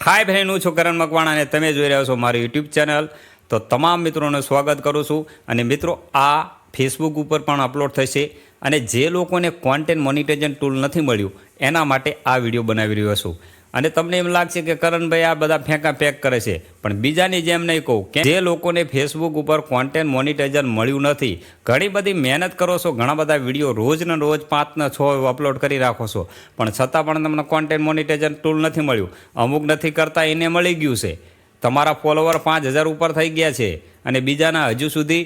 हाय बहन हूँ करण मकवाणा ने तमे જોઈ રહ્યા છો મારી યુટ્યુબ ચેનલ। તો તમામ મિત્રોને સ્વાગત કરું છું। અને મિત્રો આ ફેસબુક ઉપર પણ અપલોડ થશે અને જે લોકોને કોન્ટેન્ટ મોનિટાઇઝેશન ટૂલ નથી મળ્યું એના માટે આ વિડીયો બનાવી રહ્યો છું। અને તમને એમ લાગશે કે કરણભાઈ આ બધા ફેંકા ફેંક કરે છે, પણ બીજાની જેમ નહીં કહું કે જે લોકોને ફેસબુક ઉપર કોન્ટેન્ટ મોનિટાઇઝેશન મળ્યું નથી, ઘણી બધી મહેનત કરો છો, ઘણા બધા વિડીયો રોજને રોજ 5 ને 6 અપલોડ કરી રાખો છો, પણ છતાં પણ તમને કોન્ટેન્ટ મોનિટાઇઝેશન ટૂલ નથી મળ્યું। અમુક નથી કરતા એને મળી ગયું છે, તમારા ફોલોવર 5000 ઉપર થઈ ગયા છે અને બીજાના હજુ સુધી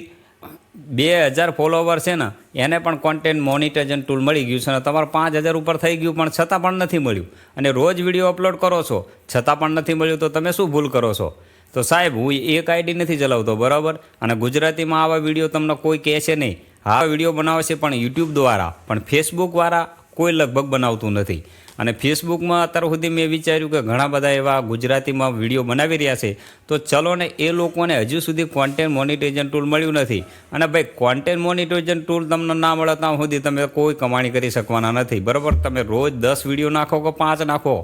2000 ફોલોવર છે ને એને પણ કોન્ટેન્ટ મોનિટાઇઝેશન ટૂલ મળી ગયું છે અને તમારે 5000 ઉપર થઈ ગયું પણ છતાં પણ નથી મળ્યું અને રોજ વિડીયો અપલોડ કરો છો છતાં પણ નથી મળ્યું, તો તમે શું ભૂલ કરો છો? તો સાહેબ હું એક આઈડી નથી ચલાવતો, બરાબર? અને ગુજરાતીમાં આવા વિડીયો તમને કોઈ કહેશે નહીં। હા, વિડીયો બનાવે છે પણ યુટ્યુબ દ્વારા, પણ ફેસબુકવાળા કોઈ લગભગ બનાવતું નથી। અને ફેસબુકમાં અત્યાર સુધી મેં વિચાર્યું કે ઘણા બધા એવા ગુજરાતીમાં વિડીયો બનાવી રહ્યા છે, તો ચલો ને એ લોકોને હજુ સુધી કોન્ટેન્ટ મોનિટાઇઝેશન ટૂલ મળ્યું નથી। અને ભાઈ કોન્ટેન્ટ મોનિટાઇઝેશન ટૂલ તમને ના મળે ત્યાં સુધી તમે કોઈ કમાણી કરી શકવાના નથી, બરાબર? તમે રોજ 10 વિડીયો નાખો કે 5 નાખો,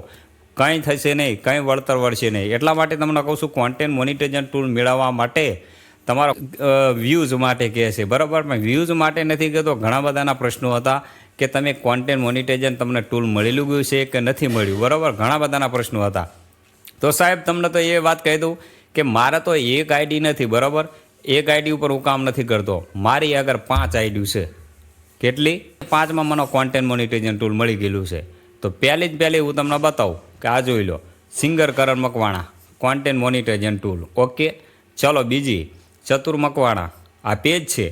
કંઈ થશે નહીં, કંઈ વળતર વળશે નહીં। એટલા માટે તમને કહું છું કોન્ટેન્ટ મોનિટાઇઝેશન ટૂલ મેળવવા માટે તમારા વ્યૂઝ માટે કહે છે, બરાબર? પણ વ્યૂઝ માટે નથી કહેતો, ઘણા બધાના પ્રશ્નો હતા કે તમે કોન્ટેન્ટ મોનિટાઇઝેશન તમને ટૂલ મળેલું ગયું છે કે નથી મળ્યું, બરાબર? ઘણા બધાના પ્રશ્નો હતા। તો સાહેબ તમને તો એ વાત કહી દઉં કે મારે તો એક આઈડી નથી, બરાબર? એક આઈડી ઉપર હું કામ નથી કરતો, મારી આગળ 5 આઈડી છે। કેટલી? 5માં મને કોન્ટેન્ટ મોનિટાઇઝેશન ટૂલ મળી ગયેલું છે। તો પહેલી હું તમને બતાવું કે આ જોઈ લો, singer Karan Makwana content monetization tool, okay. ચલો બીજી ચતુર મકવાણા, આ પેજ છે,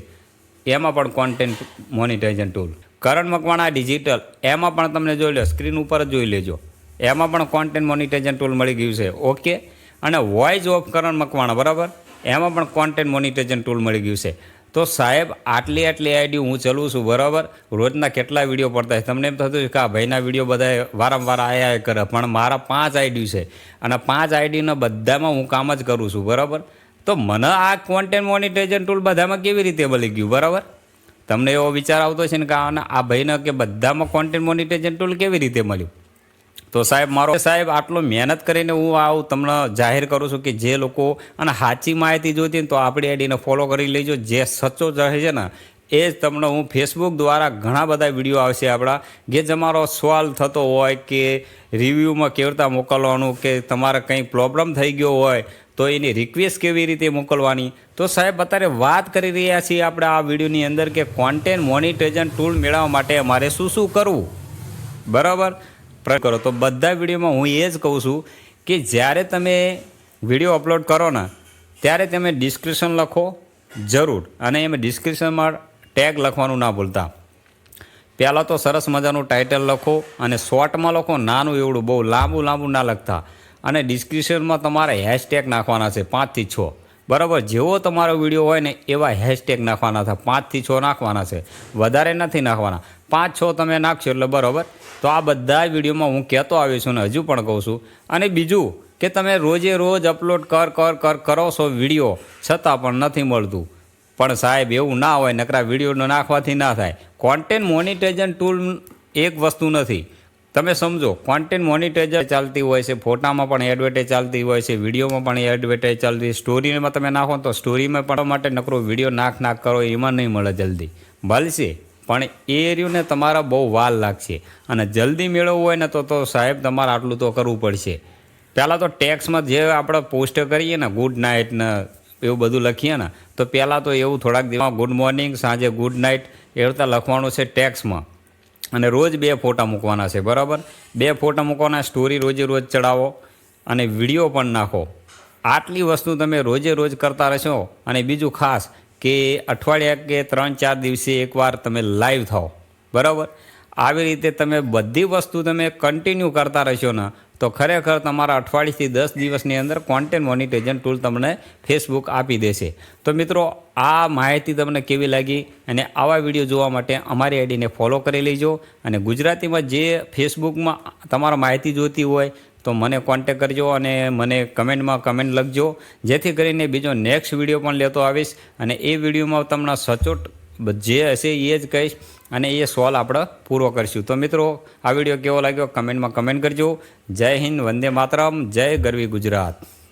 એમાં પણ content monetization tool. Karan Makwana digital, એમાં પણ તમને જોઈ લો, સ્ક્રીન ઉપર જ જોઈ લેજો, એમાં પણ કોન્ટેન્ટ મોનિટાઇઝેશન ટૂલ મળી ગયું છે, ઓકે। અને વોઇસ ઓફ કરણ મકવાણા, બરાબર, એમાં પણ કોન્ટેન્ટ મોનિટાઇઝેશન ટૂલ મળી ગયું છે। તો સાહેબ આટલી આઈડી હું ચલું છું, બરાબર? રોજના કેટલા વિડીયો પડતા છે, તમને એમ થતું કે આ ભાઈના વિડીયો બધા વારંવાર આયા કરે, પણ મારા 5 આઈડી છે અને 5 આઈડીના બધામાં હું કામ જ કરું છું, બરાબર? તો મને આ કોન્ટેન્ટ મોનિટાઇઝેશન ટૂલ બધામાં કેવી રીતે મળી ગયું, બરાબર? તમને એવો વિચાર આવતો છે ને કે આ ભાઈને કે બધામાં કોન્ટેન્ટ મોનિટાઇઝેશન ટૂલ કેવી રીતે મળ્યું? તો સાહેબ આટલો મહેનત કરીને હું આવું તમને જાહેર કરું છું કે જે લોકો અને સાચી માહિતી જોઈતી ને તો આપણી આઈડીને ફોલો કરી લેજો। જે સચ્ચો રહે છે ને એ જ તમને હું ફેસબુક દ્વારા ઘણા બધા વિડીયો આવશે આપણા, જે તમારો સવાલ થતો હોય કે રિવ્યૂમાં કેવી રીતે મોકલવાનું, કે તમારે કંઈ પ્રોબ્લેમ થઈ ગયો હોય તો એની રિક્વેસ્ટ કેવી રીતે મોકલવાની। તો સાહેબ અત્યારે વાત કરી રહ્યા છીએ આપણે આ વિડીયોની અંદર કે કોન્ટેન્ટ મોનિટાઇઝેશન ટૂલ મેળવવા માટે અમારે શું કરવું, બરાબર? કરો તો બધા વિડીયોમાં હું એ જ કહું છું કે જ્યારે તમે વિડીયો અપલોડ કરો ને ત્યારે તમે ડિસ્ક્રિપ્શન લખો જરૂર, અને એમાં ડિસ્ક્રિપ્શનમાં ટેગ લખવાનું ના ભૂલતા। પહેલાં તો સરસ મજાનું ટાઇટલ લખો અને શોર્ટમાં લખો, નાનું એવડું, બહુ લાંબુ ના લખતા। અને ડિસ્ક્રિપ્શનમાં તમારે હેશટેગ નાખવાના છે 5 થી 6, બરાબર? જેવો તમારો વિડીયો હોય ને એવા હેશટેગ નાખવાના છે, 5 થી 6 નાખવાના છે, વધારે નથી નાખવાના, 5-6 તમે નાખશો એટલે બરાબર। તો આ બધા વિડીયોમાં હું કહેતો આવ્યો છું ને હજુ પણ કહું છું। અને બીજું કે તમે રોજે રોજ અપલોડ કરો છો વિડીયો, છતાં પણ નથી મળતું, પણ સાહેબ એવું ના હોય, નકરા વિડીયો નાખવાથી ના થાય। કોન્ટેન્ટ મોનિટાઇઝેશન ટૂલ એક વસ્તુ નથી, તમે સમજો, કોન્ટેન્ટ મોનિટાઇઝેશન ચાલતી હોય છે, ફોટામાં પણ એડવર્ટાઇઝ ચાલતી હોય છે, વિડીયોમાં પણ એડવર્ટાઇઝ ચાલતી, સ્ટોરીમાં તમે નાખો તો સ્ટોરીમાં પણ માટે નકરો વિડીયો નાખ કરો, એમાં નહીં મળે જલ્દી, મળશે પણ એ રહ્યુંને તમારા બહુ વાર લાગશે। અને જલ્દી મેળવવું હોય ને તો સાહેબ તમારે આટલું તો કરવું પડશે। પહેલાં તો ટેક્સમાં જે આપણે પોસ્ટ કરીએ ને, ગુડ નાઇટ ને એવું બધું લખીએ ને, તો પહેલાં તો એવું થોડાક દિવસ ગુડ મોર્નિંગ, સાંજે ગુડ નાઇટ એ રીતે લખવાનું છે ટેક્સમાં। અને રોજ 2 ફોટા મૂકવાના છે, બરાબર? 2 ફોટા મૂકવાના, સ્ટોરી રોજ ચડાવો અને વિડીયો પણ નાખો। આટલી વસ્તુ તમે રોજ કરતા રહેશો। અને બીજું ખાસ કે અઠવાડિયા કે 3-4 દિવસે એકવાર તમે લાઈવ થાઓ, બરાબર? આવી રીતે તમે બધી વસ્તુ તમે કન્ટિન્યુ કરતા રહેશો ને તો ખરેખર તમારા અઠવાડિયેથી 10 દિવસની અંદર કોન્ટેન્ટ મોનિટાઇઝેશન ટૂલ તમને ફેસબુક આપી દેશે। તો મિત્રો આ માહિતી તમને કેવી લાગી? અને આવા વિડીયો જોવા માટે અમારી આઈડીને ફોલો કરી લેજો। અને ગુજરાતીમાં જે ફેસબુકમાં તમારે માહિતી જોઈતી હોય તો મને કોન્ટેક કરજો અને મને કમેન્ટમાં કમેન્ટ લખજો, જેથી કરીને બીજો નેક્સ્ટ વિડીયો પણ લેતો આવીશ અને એ વિડીયોમાં તમને સચોટ જે હશે એ જ કહીશ અને એ સોલ્વ આપણે પૂરો કરીશું. તો મિત્રો આ વિડીયો કેવો લાગ્યો કમેન્ટમાં કમેન્ટ કરજો. જય હિન્દ, વંદે માતરમ, જય ગરવી ગુજરાત.